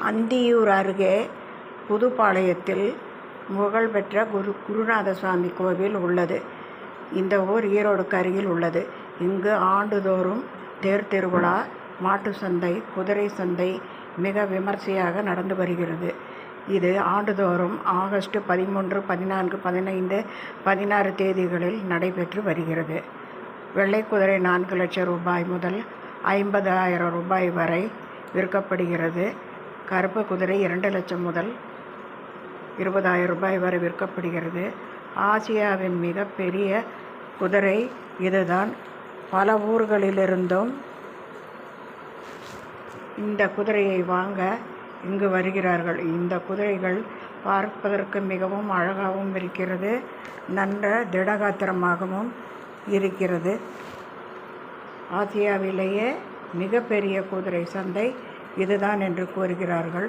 அந்தியூர் அருகே புதுப்பாளையத்தில் புகழ்பெற்ற குருநாதசுவாமி கோவில் உள்ளது. இந்த ஊர் ஈரோடுக்கு அருகில் உள்ளது. இங்கு ஆண்டுதோறும் தேர் திருவிழா, மாட்டு சந்தை, குதிரை சந்தை மிக விமர்சையாக நடந்து வருகிறது. இது ஆண்டுதோறும் ஆகஸ்ட் 13, 14, 15, 16 தேதிகளில் நடைபெற்று வருகிறது. வெள்ளை குதிரை 4 லட்சம் ரூபாய் முதல் 50,000 ரூபாய் வரை விற்கப்படுகிறது. கருப்பு குதிரை 2 லட்சம் முதல் 20,000 ரூபாய் வரை விற்கப்படுகிறது. ஆசியாவின் மிகப்பெரிய குதிரை இதுதான். பல ஊர்களிலிருந்தும் இந்த குதிரையை வாங்க இங்கு வருகிறார்கள். இந்த குதிரைகள் பார்ப்பதற்கு மிகவும் அழகாகவும் இருக்கிறது, நல்ல திடகாத்திரமாகவும் இருக்கிறது. ஆசியாவிலேயே மிகப்பெரிய குதிரை சந்தை இதுதான் என்று கூறுகிறார்கள்.